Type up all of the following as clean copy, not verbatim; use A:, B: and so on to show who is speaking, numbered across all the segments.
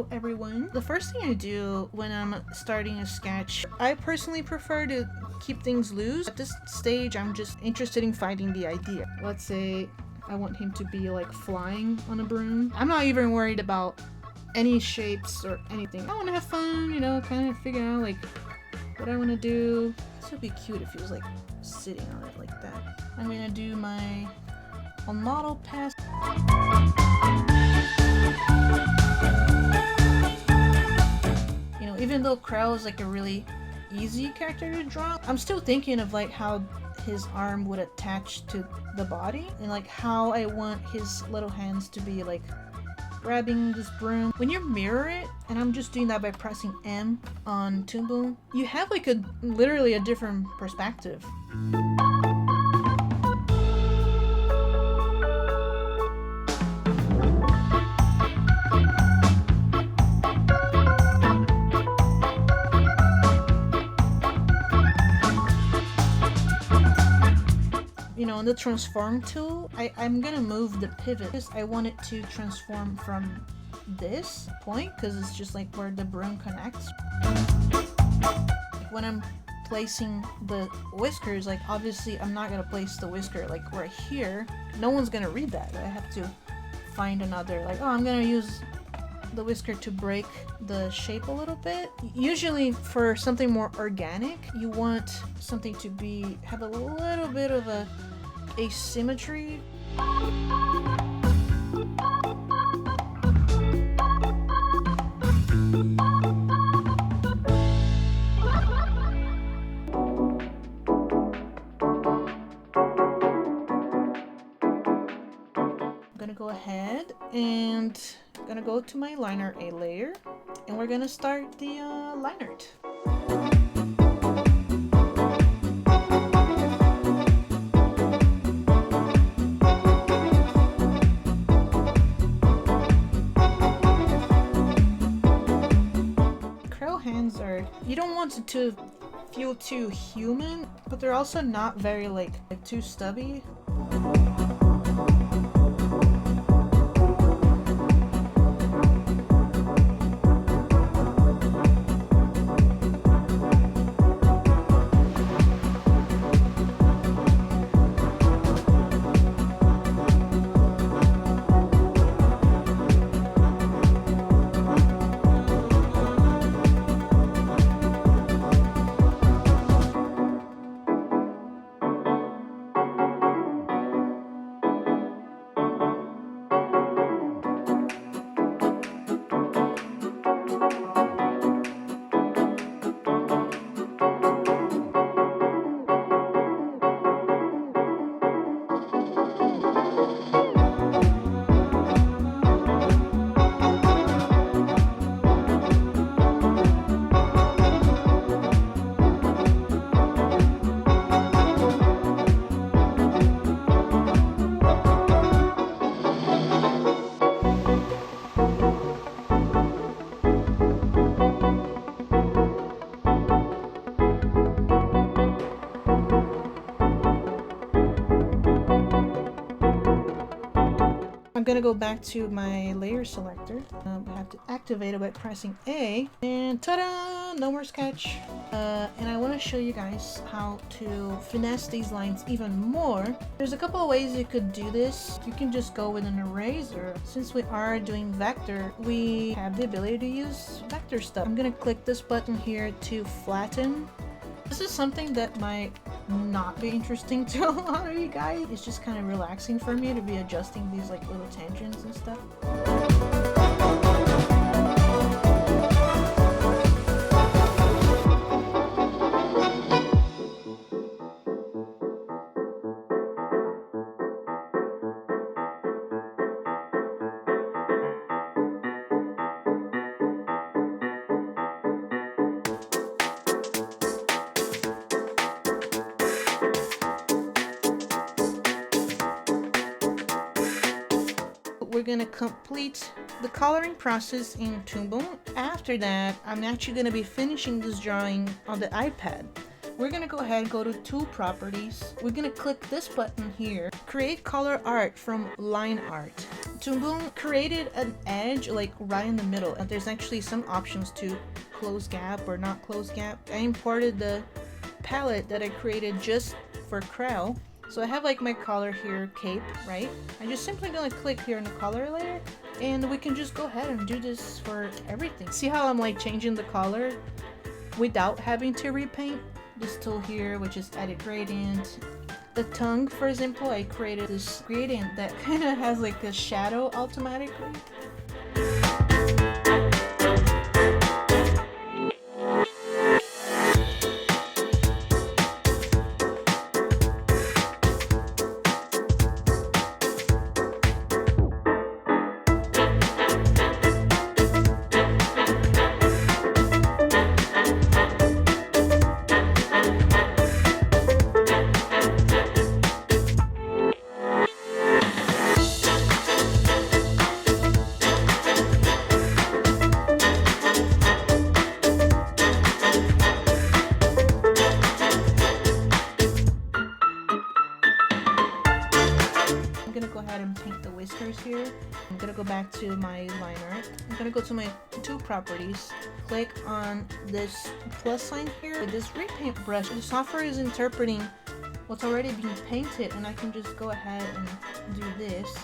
A: Hello everyone. The first thing I do when I'm starting a sketch, I personally prefer to keep things loose. At this stage, I'm just interested in finding the idea. Let's say I want him to be like flying on a broom. I'm not even worried about any shapes or anything. I want to have fun, you know, kind of figure out like what I want to do. This would be cute if he was like sitting on it like that. I'm gonna do my model pass. You know, even though Créu is like a really easy character to draw, I'm still thinking of like how his arm would attach to the body and like how I want his little hands to be like grabbing this broom. When you mirror it, and I'm just doing that by pressing M on Toon Boom, you have like literally a different perspective. You know, on the transform tool, I'm gonna move the pivot because I want it to transform from this point because it's just like where the broom connects. When I'm placing the whiskers, like obviously I'm not gonna place the whisker like right here. No one's gonna read that. I have to find another, like, oh, I'm gonna use the whisker to break the shape a little bit. Usually for something more organic, you want something to have a little bit of a asymmetry. I'm gonna go ahead and I'm gonna go to my liner A layer and we're gonna start the line art. Créu hands are, you don't want it to feel too human, but they're also not very like too stubby. I'm gonna go back to my layer selector. I have to activate it by pressing A, and ta-da! No more sketch. And I want to show you guys how to finesse these lines even more. There's a couple of ways you could do this. You can just go with an eraser. Since we are doing vector, we have the ability to use vector stuff. I'm gonna click this button here to flatten. This is something that might not be interesting to a lot of you guys. It's just kind of relaxing for me to be adjusting these like little tangents and stuff. We're gonna complete the coloring process in Toon Boom. After that, I'm actually gonna be finishing this drawing on the iPad. We're gonna go ahead and go to Tool Properties. We're gonna click this button here, Create Color Art from Line Art. Toon Boom created an edge like right in the middle, and there's actually some options to close gap or not close gap. I imported the palette that I created just for Créu. So I have like my color here, cape, right? I'm just simply gonna click here in the color layer, and we can just go ahead and do this for everything. See how I'm like changing the color without having to repaint? This tool here, which is edit gradient. The tongue, for example, I created this gradient that kind of has like a shadow automatically. I'm gonna go ahead and paint the whiskers here. I'm gonna go back to my line art. I'm gonna go to my tool properties, click on this plus sign here. With this repaint brush, the software is interpreting what's already being painted, and I can just go ahead and do this.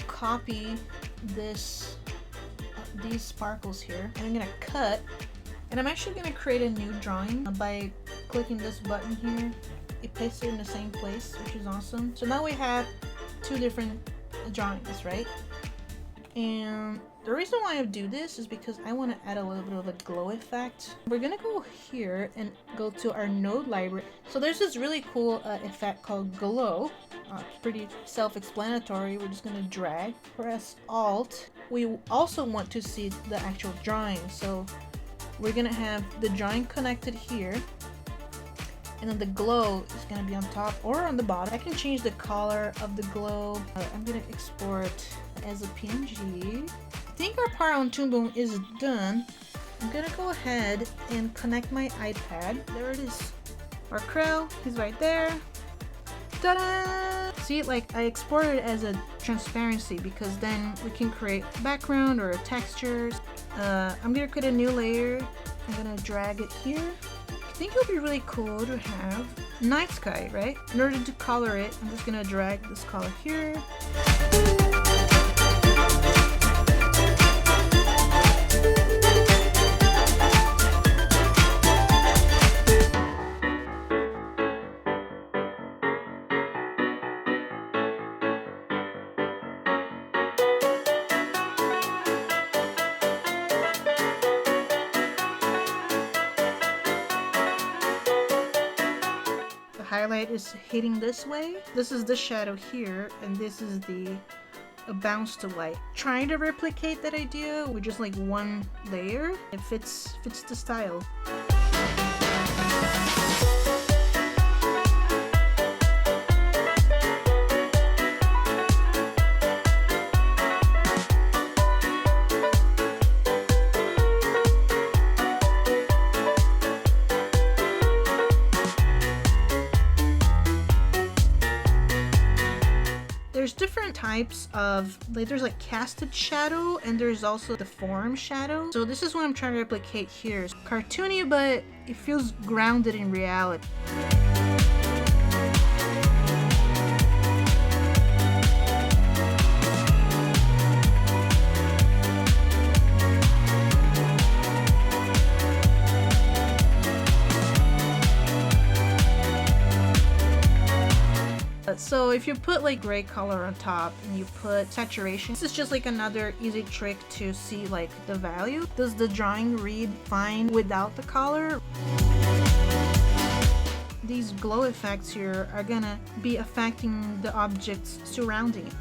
A: Copy these sparkles here, and I'm gonna cut, and I'm actually gonna create a new drawing by clicking this button here. It pastes it in the same place, which is awesome. So now we have two different drawings, right? And the reason why I do this is because I want to add a little bit of a glow effect. We're gonna go here and go to our node library. So there's this really cool effect called glow. Pretty self-explanatory. We're just gonna drag, press Alt. We also want to see the actual drawing, so we're gonna have the drawing connected here, and then the glow is gonna be on top or on the bottom. I can change the color of the glow. I'm gonna export as a PNG. I think our part on Toon Boom is done. I'm gonna go ahead and connect my iPad. There it is. Our Créu is right there. Ta-da! See, like I exported it as a transparency because then we can create background or textures. I'm gonna create a new layer. I'm gonna drag it here. I think it would be really cool to have night sky, right? In order to color it, I'm just gonna drag this color here. Highlight is hitting this way. This is the shadow here, and this is the bounce to light. Trying to replicate that idea with just like one layer. It fits the style. There's different types of, like, there's like casted shadow and there's also the form shadow. So this is what I'm trying to replicate here. It's cartoony, but it feels grounded in reality. So if you put like gray color on top and you put saturation, this is just like another easy trick to see like the value. Does the drawing read fine without the color? These glow effects here are gonna be affecting the objects surrounding it.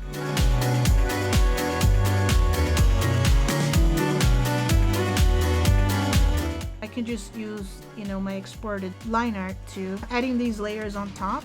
A: I can just use, you know, my exported line art to adding these layers on top.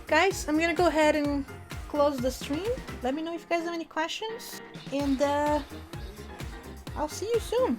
A: Guys, I'm gonna go ahead and close the stream. Let me know if you guys have any questions, and I'll see you soon.